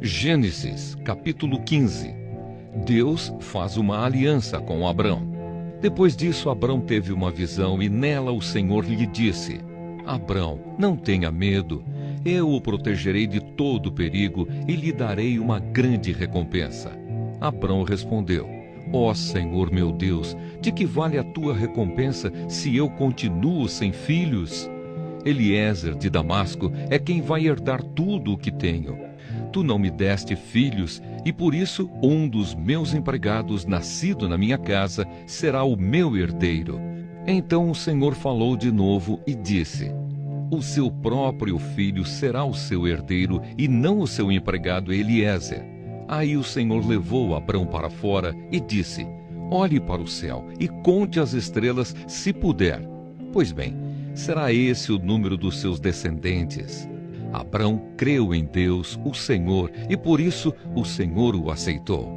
Gênesis, capítulo 15. Deus faz uma aliança com Abrão. Depois disso, Abrão teve uma visão e nela o Senhor lhe disse: Abrão, não tenha medo. Eu o protegerei de todo perigo e lhe darei uma grande recompensa. Abrão respondeu: Ó Senhor meu Deus, de que vale a tua recompensa se eu continuo sem filhos? Eliezer de Damasco é quem vai herdar tudo o que tenho. Tu não me deste filhos, e por isso um dos meus empregados, nascido na minha casa, será o meu herdeiro. Então o Senhor falou de novo e disse: O seu próprio filho será o seu herdeiro, e não o seu empregado Eliezer. Aí o Senhor levou Abrão para fora e disse: Olhe para o céu e conte as estrelas, se puder. Pois bem, será esse o número dos seus descendentes. Abrão creu em Deus, o Senhor, e por isso o Senhor o aceitou.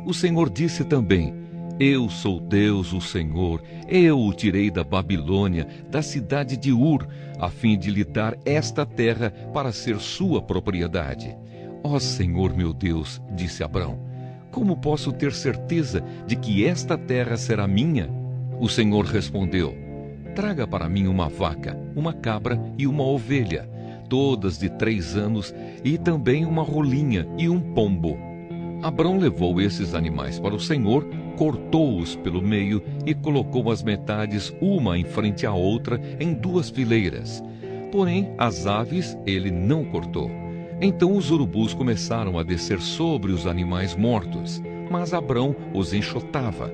O Senhor disse também: Eu sou Deus, o Senhor. Eu o tirei da Babilônia, da cidade de Ur, a fim de lhe dar esta terra para ser sua propriedade. Ó Senhor meu Deus, disse Abrão, como posso ter certeza de que esta terra será minha? O Senhor respondeu: Traga para mim uma vaca, uma cabra e uma ovelha, todas de 3 anos, e também uma rolinha e um pombo. Abrão levou esses animais para o Senhor, cortou-os pelo meio e colocou as metades uma em frente à outra em 2 fileiras. Porém, as aves ele não cortou. Então os urubus começaram a descer sobre os animais mortos, mas Abrão os enxotava.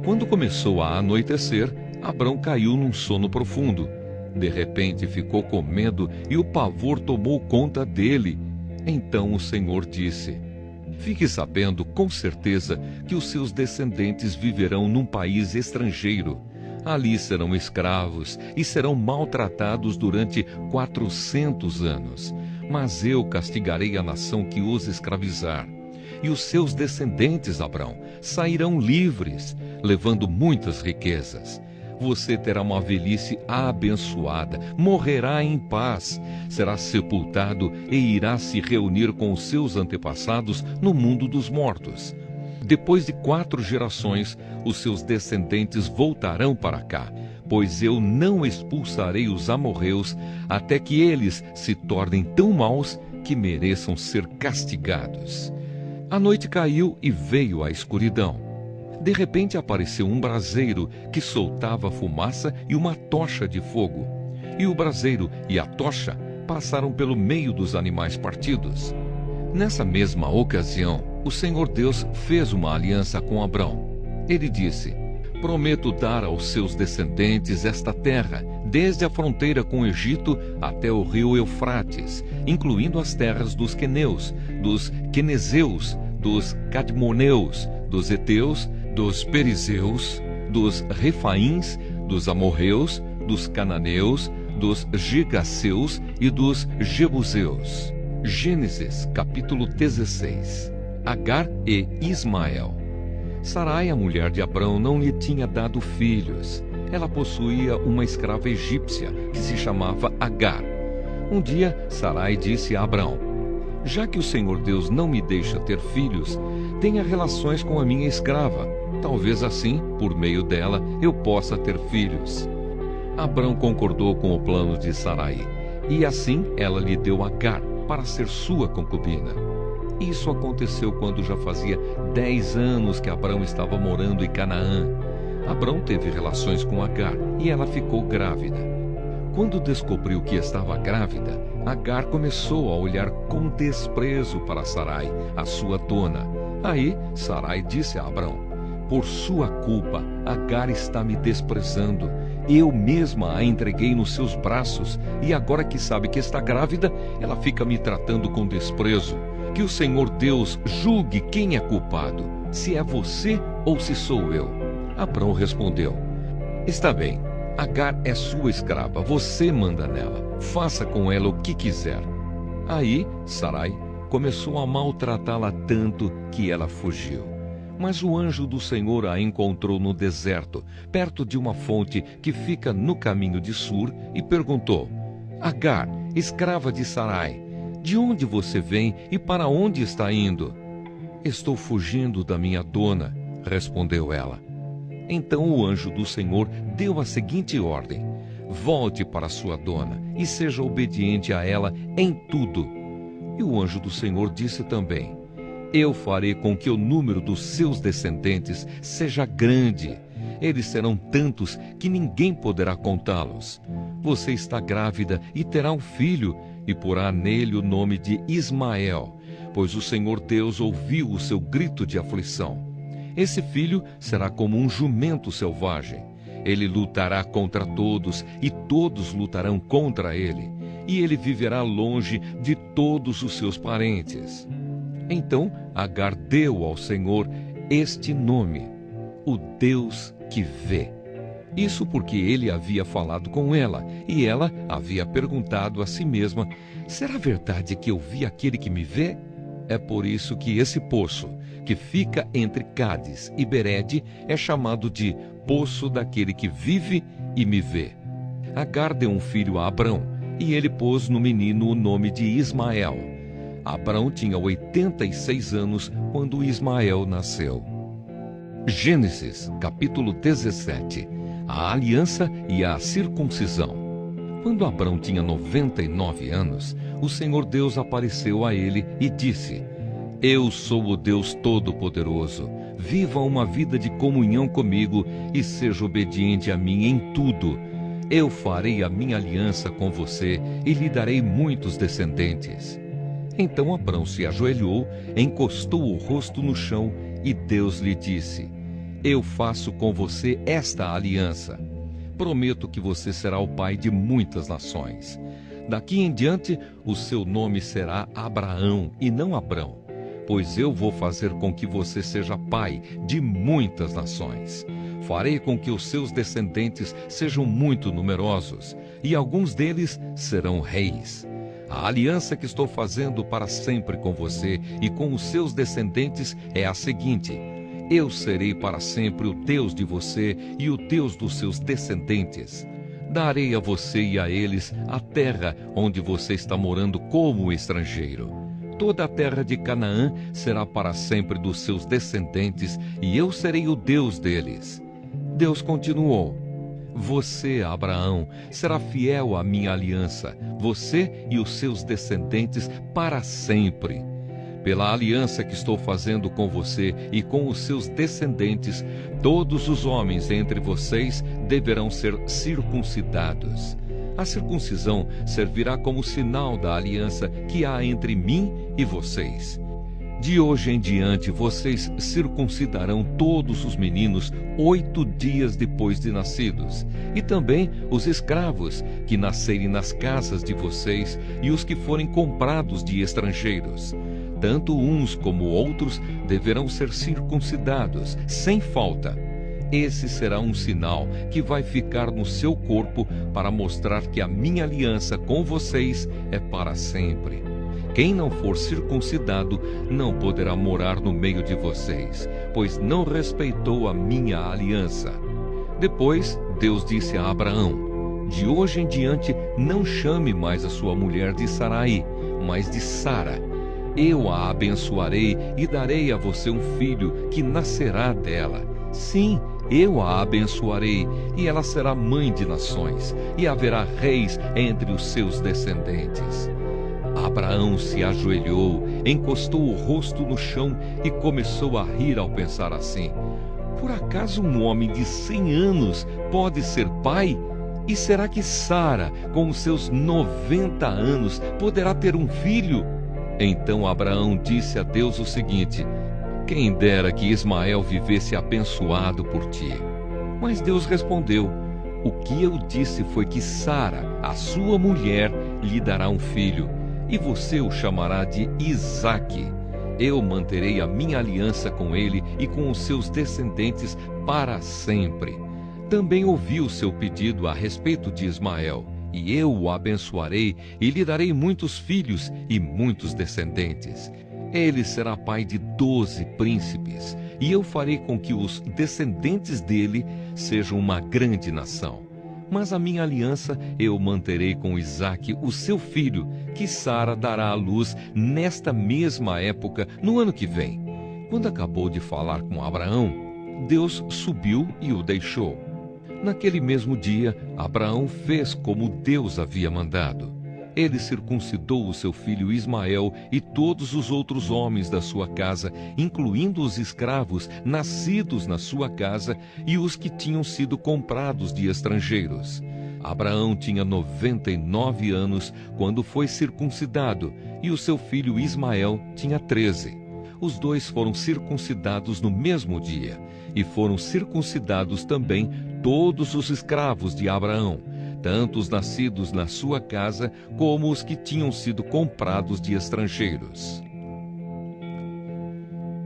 Quando começou a anoitecer, Abrão caiu num sono profundo. De repente ficou com medo e o pavor tomou conta dele. Então o Senhor disse: Fique sabendo com certeza que os seus descendentes viverão num país estrangeiro. Ali serão escravos e serão maltratados durante 400 anos. Mas eu castigarei a nação que os escravizar. E os seus descendentes, Abrão, sairão livres, levando muitas riquezas. Você terá uma velhice abençoada, morrerá em paz, será sepultado e irá se reunir com os seus antepassados no mundo dos mortos. Depois de 4 gerações, os seus descendentes voltarão para cá, pois eu não expulsarei os amorreus até que eles se tornem tão maus que mereçam ser castigados. A noite caiu e veio a escuridão. De repente apareceu um braseiro que soltava fumaça e uma tocha de fogo. E o braseiro e a tocha passaram pelo meio dos animais partidos. Nessa mesma ocasião, o Senhor Deus fez uma aliança com Abrão. Ele disse: Prometo dar aos seus descendentes esta terra, desde a fronteira com o Egito até o rio Eufrates, incluindo as terras dos queneus, dos quenezeus, dos cadmoneus, dos heteus, dos perizeus, dos refaíns, dos amorreus, dos cananeus, dos gigaseus e dos jebuseus. Gênesis, capítulo 16. Agar e Ismael. Sarai, a mulher de Abrão, não lhe tinha dado filhos. Ela possuía uma escrava egípcia que se chamava Agar. Um dia, Sarai disse a Abrão: Já que o Senhor Deus não me deixa ter filhos, tenha relações com a minha escrava. Talvez assim, por meio dela, eu possa ter filhos. Abrão concordou com o plano de Sarai, e assim ela lhe deu Agar para ser sua concubina. Isso aconteceu quando já fazia 10 anos que Abrão estava morando em Canaã. Abrão teve relações com Agar e ela ficou grávida. Quando descobriu que estava grávida, Agar começou a olhar com desprezo para Sarai, a sua dona. Aí Sarai disse a Abrão: Por sua culpa, Agar está me desprezando. Eu mesma a entreguei nos seus braços, e agora que sabe que está grávida, ela fica me tratando com desprezo. Que o Senhor Deus julgue quem é culpado, se é você ou se sou eu. Abrão respondeu: Está bem, Agar é sua escrava, você manda nela, faça com ela o que quiser. Aí Sarai começou a maltratá-la tanto que ela fugiu. Mas o anjo do Senhor a encontrou no deserto, perto de uma fonte que fica no caminho de Sur, e perguntou: Agar, escrava de Sarai, De onde você vem e para onde está indo? Estou fugindo da minha dona, respondeu ela. Então o anjo do Senhor deu a seguinte ordem: volte para sua dona e seja obediente a ela em tudo. E o anjo do Senhor disse também: eu farei com que o número dos seus descendentes seja grande. Eles serão tantos que ninguém poderá contá-los. Você está grávida e terá um filho, e porá nele o nome de Ismael, pois o Senhor Deus ouviu o seu grito de aflição. Esse filho será como um jumento selvagem. Ele lutará contra todos, e todos lutarão contra ele, e ele viverá longe de todos os seus parentes. Então Agar deu ao Senhor este nome: o Deus que vê. Isso porque ele havia falado com ela, e ela havia perguntado a si mesma: será verdade que eu vi aquele que me vê? É por isso que esse poço, que fica entre Cádiz e Berede, é chamado de Poço daquele que vive e me vê. Agar deu um filho a Abrão, e ele pôs no menino o nome de Ismael. Abrão tinha 86 anos quando Ismael nasceu. Gênesis, capítulo 17. A aliança e a circuncisão. Quando Abrão tinha 99 anos, o Senhor Deus apareceu a ele e disse: eu sou o Deus Todo-Poderoso. Viva uma vida de comunhão comigo e seja obediente a mim em tudo. Eu farei a minha aliança com você e lhe darei muitos descendentes. Então Abrão se ajoelhou, encostou o rosto no chão e Deus lhe disse: eu faço com você esta aliança. Prometo que você será o pai de muitas nações. Daqui em diante, o seu nome será Abraão e não Abrão, pois eu vou fazer com que você seja pai de muitas nações. Farei com que os seus descendentes sejam muito numerosos, e alguns deles serão reis. A aliança que estou fazendo para sempre com você e com os seus descendentes é a seguinte: eu serei para sempre o Deus de você e o Deus dos seus descendentes. Darei a você e a eles a terra onde você está morando como estrangeiro. Toda a terra de Canaã será para sempre dos seus descendentes, e eu serei o Deus deles. Deus continuou: você, Abraão, será fiel à minha aliança, você e os seus descendentes para sempre. Pela aliança que estou fazendo com você e com os seus descendentes, todos os homens entre vocês deverão ser circuncidados. A circuncisão servirá como sinal da aliança que há entre mim e vocês. De hoje em diante, vocês circuncidarão todos os meninos 8 dias depois de nascidos, e também os escravos que nascerem nas casas de vocês e os que forem comprados de estrangeiros. Tanto uns como outros deverão ser circuncidados, sem falta. Esse será um sinal que vai ficar no seu corpo para mostrar que a minha aliança com vocês é para sempre. Quem não for circuncidado não poderá morar no meio de vocês, pois não respeitou a minha aliança. Depois, Deus disse a Abraão: de hoje em diante não chame mais a sua mulher de Sarai, mas de Sara. Eu a abençoarei e darei a você um filho que nascerá dela. Sim, eu a abençoarei, e ela será mãe de nações, e haverá reis entre os seus descendentes. Abraão se ajoelhou, encostou o rosto no chão e começou a rir ao pensar assim: por acaso um homem de 100 anos pode ser pai? E será que Sara, com os seus 90 anos, poderá ter um filho? Então Abraão disse a Deus o seguinte: quem dera que Ismael vivesse abençoado por ti. Mas Deus respondeu: o que eu disse foi que Sara, a sua mulher, lhe dará um filho, e você o chamará de Isaque. Eu manterei a minha aliança com ele e com os seus descendentes para sempre. Também ouvi o seu pedido a respeito de Ismael, e eu o abençoarei e lhe darei muitos filhos e muitos descendentes. Ele será pai de 12 príncipes, e eu farei com que os descendentes dele sejam uma grande nação. Mas a minha aliança eu manterei com Isaque, o seu filho, que Sara dará à luz nesta mesma época, no ano que vem. Quando acabou de falar com Abraão, Deus subiu e o deixou. Naquele mesmo dia, Abraão fez como Deus havia mandado. Ele circuncidou o seu filho Ismael e todos os outros homens da sua casa, incluindo os escravos nascidos na sua casa e os que tinham sido comprados de estrangeiros. Abraão tinha 99 anos quando foi circuncidado e o seu filho Ismael tinha 13. Os dois foram circuncidados no mesmo dia, e foram circuncidados também todos os escravos de Abraão, tanto os nascidos na sua casa como os que tinham sido comprados de estrangeiros.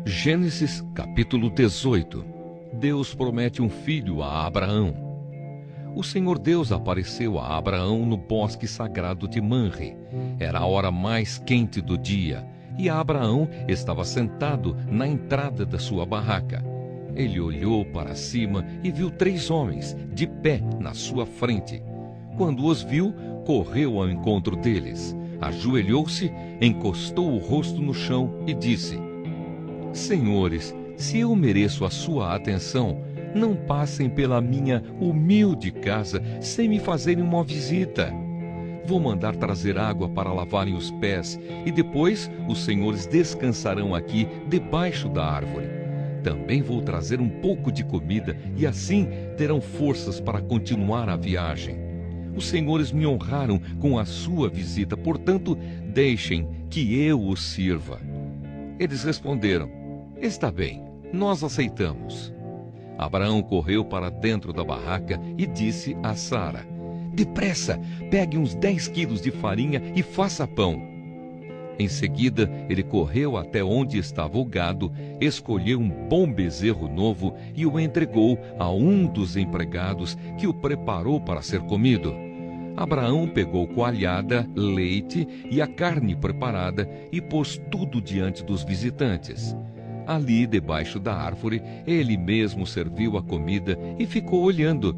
Gênesis capítulo 18. Deus promete um filho a Abraão. O Senhor Deus apareceu a Abraão no bosque sagrado de Manre. Era a hora mais quente do dia, e Abraão estava sentado na entrada da sua barraca. Ele olhou para cima e viu 3 homens de pé na sua frente. Quando os viu, correu ao encontro deles, ajoelhou-se, encostou o rosto no chão e disse: Senhores, se eu mereço a sua atenção, não passem pela minha humilde casa sem me fazerem uma visita. Vou mandar trazer água para lavarem os pés, e depois os senhores descansarão aqui debaixo da árvore. Também vou trazer um pouco de comida, e assim terão forças para continuar a viagem. Os senhores me honraram com a sua visita, portanto, deixem que eu os sirva. Eles responderam: Está bem, nós aceitamos. Abraão correu para dentro da barraca e disse a Sara: Depressa, pegue uns 10 quilos de farinha e faça pão. Em seguida, ele correu até onde estava o gado, escolheu um bom bezerro novo e o entregou a um dos empregados, que o preparou para ser comido. Abraão pegou coalhada, leite e a carne preparada e pôs tudo diante dos visitantes. Ali, debaixo da árvore, ele mesmo serviu a comida e ficou olhando.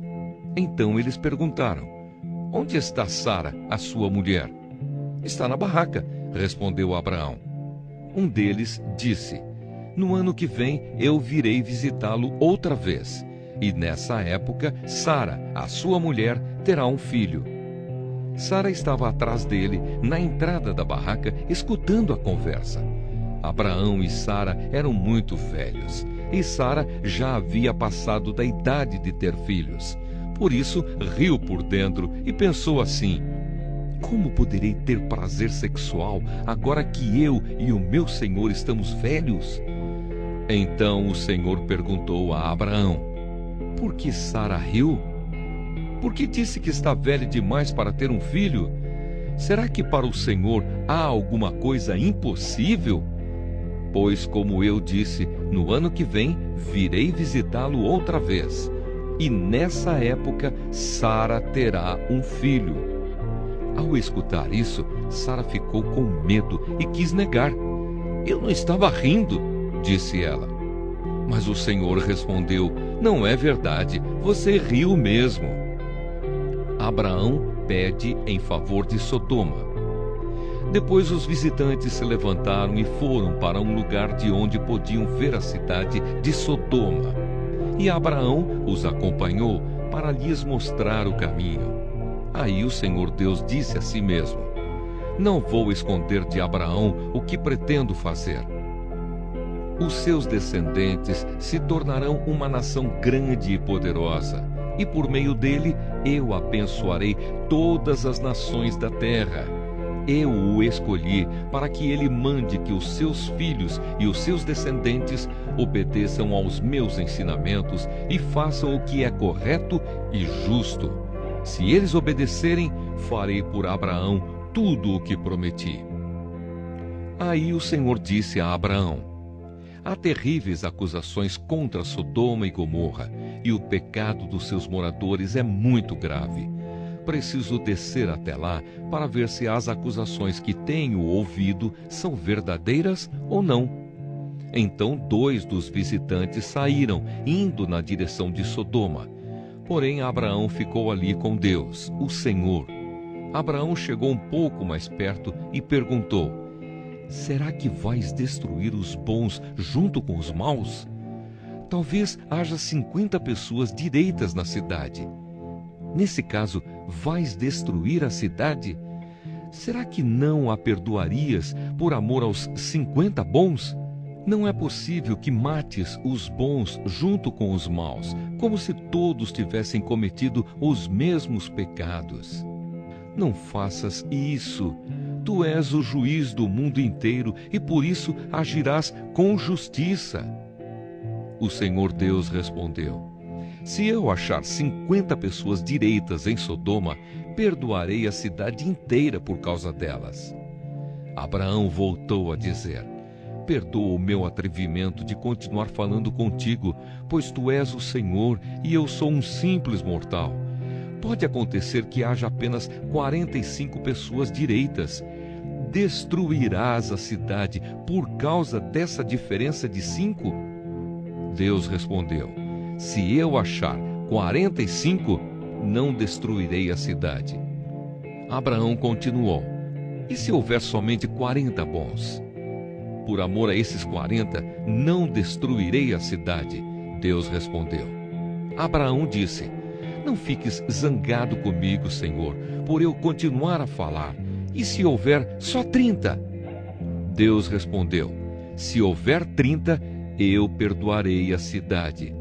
Então eles perguntaram: Onde está Sara, a sua mulher? Está na barraca, respondeu Abraão. Um deles disse: No ano que vem eu virei visitá-lo outra vez, e nessa época Sara, a sua mulher, terá um filho. Sara estava atrás dele, na entrada da barraca, escutando a conversa. Abraão e Sara eram muito velhos, e Sara já havia passado da idade de ter filhos. Por isso, riu por dentro e pensou assim: Como poderei ter prazer sexual agora que eu e o meu senhor estamos velhos? Então o Senhor perguntou a Abraão: Por que Sara riu? Por que disse que está velha demais para ter um filho? Será que para o Senhor há alguma coisa impossível? Pois, como eu disse, no ano que vem virei visitá-lo outra vez, e nessa época Sara terá um filho. Ao escutar isso, Sara ficou com medo e quis negar. Eu não estava rindo, disse ela. Mas o Senhor respondeu: Não é verdade, você riu mesmo. Abraão pede em favor de Sodoma. Depois os visitantes se levantaram e foram para um lugar de onde podiam ver a cidade de Sodoma. E Abraão os acompanhou para lhes mostrar o caminho. Aí o Senhor Deus disse a si mesmo: Não vou esconder de Abraão o que pretendo fazer. Os seus descendentes se tornarão uma nação grande e poderosa, e por meio dele eu abençoarei todas as nações da terra. Eu o escolhi para que ele mande que os seus filhos e os seus descendentes obedeçam aos meus ensinamentos e façam o que é correto e justo. Se eles obedecerem, farei por Abraão tudo o que prometi. Aí o Senhor disse a Abraão: Há terríveis acusações contra Sodoma e Gomorra, e o pecado dos seus moradores é muito grave. Preciso descer até lá para ver se as acusações que tenho ouvido são verdadeiras ou não. Então 2 dos visitantes saíram, indo na direção de Sodoma. Porém, Abraão ficou ali com Deus, o Senhor. Abraão chegou um pouco mais perto e perguntou: será que vais destruir os bons junto com os maus? Talvez haja 50 pessoas direitas na cidade. Nesse caso, vais destruir a cidade? Será que não a perdoarias por amor aos 50 bons? Não é possível que mates os bons junto com os maus, como se todos tivessem cometido os mesmos pecados. Não faças isso. Tu és o juiz do mundo inteiro e por isso agirás com justiça. O Senhor Deus respondeu: se eu achar 50 pessoas direitas em Sodoma, perdoarei a cidade inteira por causa delas. Abraão voltou a dizer: perdoa o meu atrevimento de continuar falando contigo, pois tu és o Senhor e eu sou um simples mortal. Pode acontecer que haja apenas 45 pessoas direitas. Destruirás a cidade por causa dessa diferença de 5? Deus respondeu: se eu achar 45, não destruirei a cidade. Abraão continuou: e se houver somente 40 bons? Por amor a esses 40, não destruirei a cidade. Deus respondeu. Abraão disse: não fiques zangado comigo, Senhor, por eu continuar a falar. E se houver só 30? Deus respondeu: se houver 30, eu perdoarei a cidade.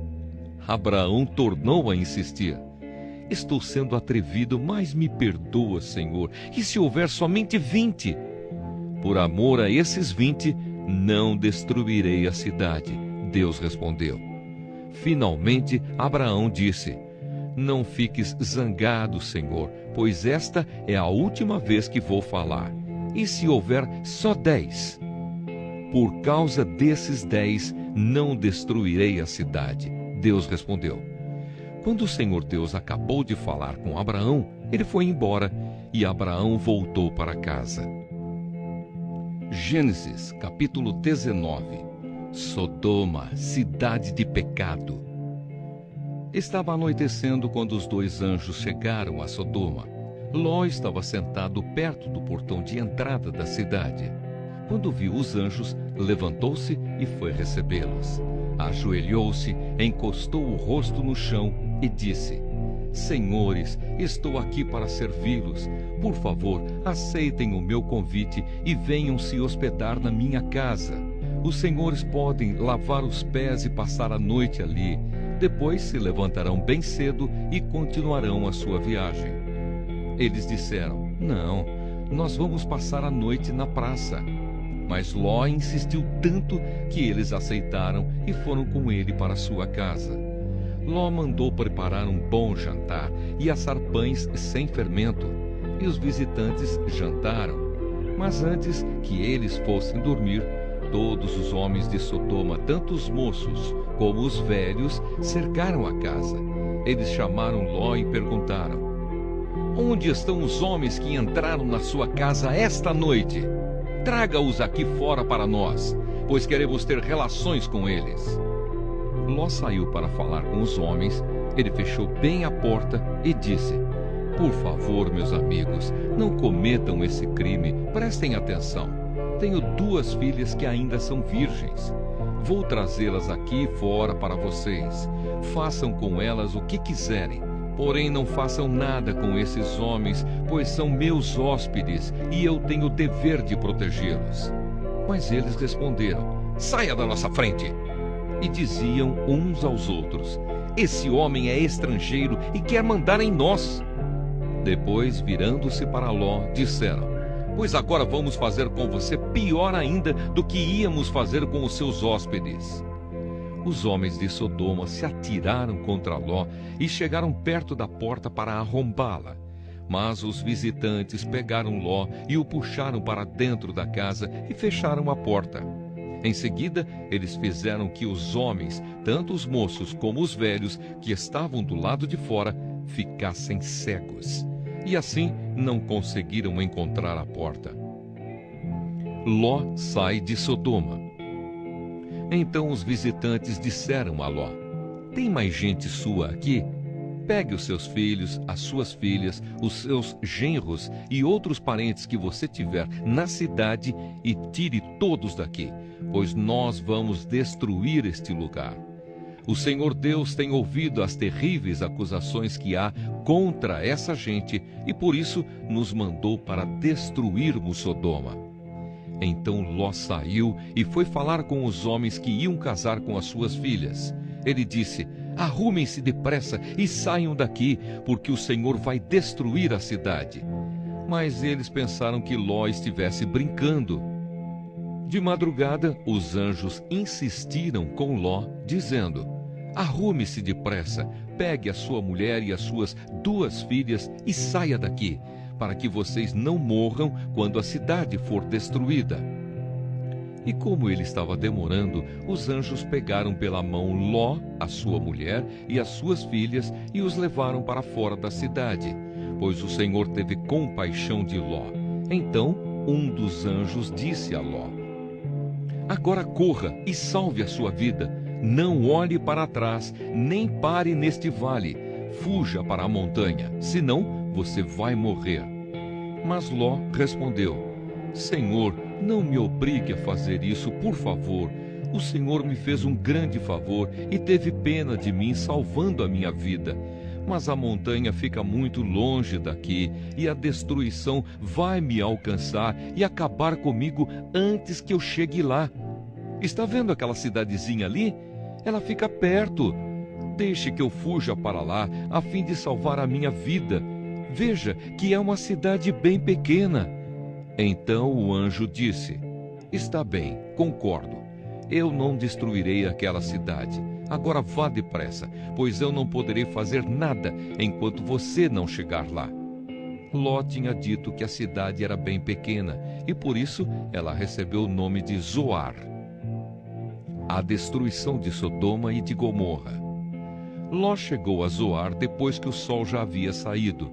Abraão tornou a insistir: estou sendo atrevido, mas me perdoa, Senhor. E se houver somente 20? Por amor a esses 20, não destruirei a cidade. Deus respondeu. Finalmente, Abraão disse: não fiques zangado, Senhor, pois esta é a última vez que vou falar. E se houver só 10? Por causa desses 10, não destruirei a cidade. Deus respondeu. Quando o Senhor Deus acabou de falar com Abraão, ele foi embora e Abraão voltou para casa. Gênesis, capítulo 19. Sodoma, cidade de pecado. Estava anoitecendo quando os 2 anjos chegaram a Sodoma. Ló estava sentado perto do portão de entrada da cidade. Quando viu os anjos, levantou-se e foi recebê-los. Ajoelhou-se, encostou o rosto no chão e disse: Senhores, estou aqui para servi-los. Por favor, aceitem o meu convite e venham se hospedar na minha casa. Os senhores podem lavar os pés e passar a noite ali. Depois se levantarão bem cedo e continuarão a sua viagem. Eles disseram: Não, nós vamos passar a noite na praça. Mas Ló insistiu tanto que eles aceitaram e foram com ele para sua casa. Ló mandou preparar um bom jantar e assar pães sem fermento, e os visitantes jantaram. Mas antes que eles fossem dormir, todos os homens de Sodoma, tanto os moços como os velhos, cercaram a casa. Eles chamaram Ló e perguntaram: Onde estão os homens que entraram na sua casa esta noite? Traga-os aqui fora para nós, pois queremos ter relações com eles. Ló saiu para falar com os homens. Ele fechou bem a porta e disse: Por favor, meus amigos, não cometam esse crime. Prestem atenção. Tenho 2 filhas que ainda são virgens. Vou trazê-las aqui fora para vocês. Façam com elas o que quiserem. Porém, não façam nada com esses homens, pois são meus hóspedes e eu tenho o dever de protegê-los. Mas eles responderam: Saia da nossa frente! E diziam uns aos outros: Esse homem é estrangeiro e quer mandar em nós. Depois, virando-se para Ló, disseram: Pois agora vamos fazer com você pior ainda do que íamos fazer com os seus hóspedes. Os homens de Sodoma se atiraram contra Ló e chegaram perto da porta para arrombá-la. Mas os visitantes pegaram Ló e o puxaram para dentro da casa e fecharam a porta. Em seguida, eles fizeram que os homens, tanto os moços como os velhos, que estavam do lado de fora, ficassem cegos. E assim não conseguiram encontrar a porta. Ló sai de Sodoma. Então os visitantes disseram a Ló: Tem mais gente sua aqui? Pegue os seus filhos, as suas filhas, os seus genros e outros parentes que você tiver na cidade e tire todos daqui, pois nós vamos destruir este lugar. O Senhor Deus tem ouvido as terríveis acusações que há contra essa gente e por isso nos mandou para destruirmos Sodoma. Então Ló saiu e foi falar com os homens que iam casar com as suas filhas. Ele disse: arrumem-se depressa e saiam daqui, porque o Senhor vai destruir a cidade. Mas eles pensaram que Ló estivesse brincando. De madrugada, os anjos insistiram com Ló, dizendo: arrume-se depressa, pegue a sua mulher e as suas 2 filhas e saia daqui, para que vocês não morram quando a cidade for destruída. E como ele estava demorando, os anjos pegaram pela mão Ló, a sua mulher e as suas filhas e os levaram para fora da cidade, pois o Senhor teve compaixão de Ló. Então um dos anjos disse a Ló: agora corra e salve a sua vida. Não olhe para trás, nem pare neste vale. Fuja para a montanha, senão você vai morrer. Mas Ló respondeu: Senhor, não me obrigue a fazer isso, por favor. O Senhor me fez um grande favor e teve pena de mim, salvando a minha vida. Mas a montanha fica muito longe daqui e a destruição vai me alcançar e acabar comigo antes que eu chegue lá. Está vendo aquela cidadezinha ali? Ela fica perto. Deixe que eu fuja para lá, a fim de salvar a minha vida. Veja que é uma cidade bem pequena. Então o anjo disse: está bem, concordo. Eu não destruirei aquela cidade. Agora vá depressa, pois eu não poderei fazer nada enquanto você não chegar lá. Ló tinha dito que a cidade era bem pequena, e por isso ela recebeu o nome de Zoar. A destruição de Sodoma e de Gomorra. Ló chegou a Zoar depois que o sol já havia saído.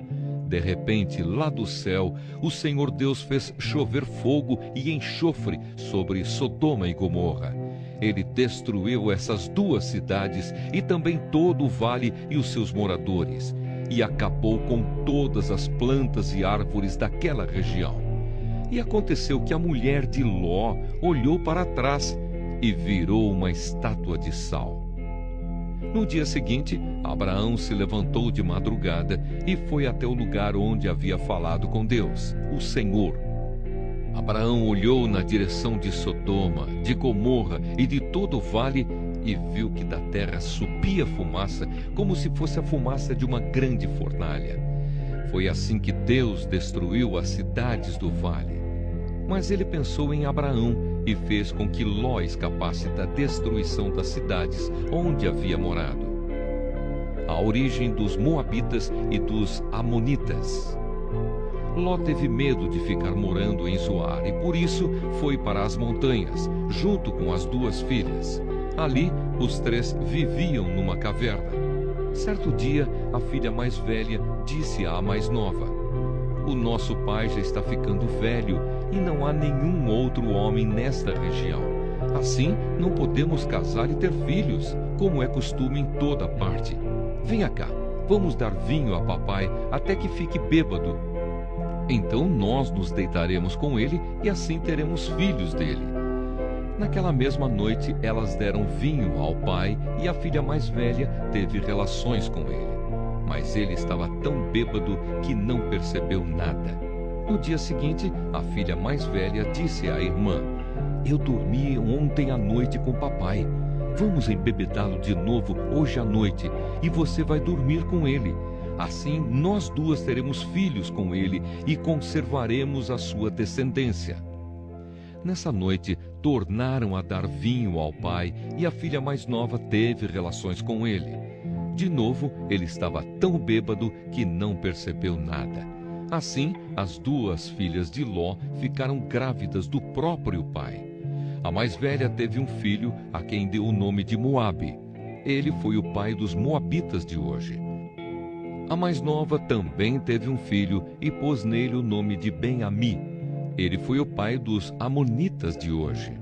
De repente, lá do céu, o Senhor Deus fez chover fogo e enxofre sobre Sodoma e Gomorra. Ele destruiu essas 2 cidades e também todo o vale e os seus moradores, e acabou com todas as plantas e árvores daquela região. E aconteceu que a mulher de Ló olhou para trás e virou uma estátua de sal. No dia seguinte, Abraão se levantou de madrugada e foi até o lugar onde havia falado com Deus, o Senhor. Abraão olhou na direção de Sodoma, de Gomorra e de todo o vale e viu que da terra subia fumaça, como se fosse a fumaça de uma grande fornalha. Foi assim que Deus destruiu as cidades do vale. Mas ele pensou em Abraão e fez com que Ló escapasse da destruição das cidades onde havia morado. A origem dos Moabitas e dos Amonitas. Ló teve medo de ficar morando em Zoar e por isso foi para as montanhas, junto com as 2 filhas. Ali, os 3 viviam numa caverna. Certo dia, a filha mais velha disse à mais nova: o nosso pai já está ficando velho e não há nenhum outro homem nesta região. Assim, não podemos casar e ter filhos, como é costume em toda parte. Venha cá, vamos dar vinho a papai até que fique bêbado. Então nós nos deitaremos com ele e assim teremos filhos dele. Naquela mesma noite, elas deram vinho ao pai e a filha mais velha teve relações com ele. Mas ele estava tão bêbado que não percebeu nada. No dia seguinte, a filha mais velha disse à irmã: eu dormi ontem à noite com papai. Vamos embebedá-lo de novo hoje à noite e você vai dormir com ele. Assim, nós 2 teremos filhos com ele e conservaremos a sua descendência. Nessa noite, tornaram a dar vinho ao pai e a filha mais nova teve relações com ele. De novo, ele estava tão bêbado que não percebeu nada. Assim, as 2 filhas de Ló ficaram grávidas do próprio pai. A mais velha teve um filho, a quem deu o nome de Moabe. Ele foi o pai dos Moabitas de hoje. A mais nova também teve um filho e pôs nele o nome de Ben-Ami. Ele foi o pai dos Amonitas de hoje.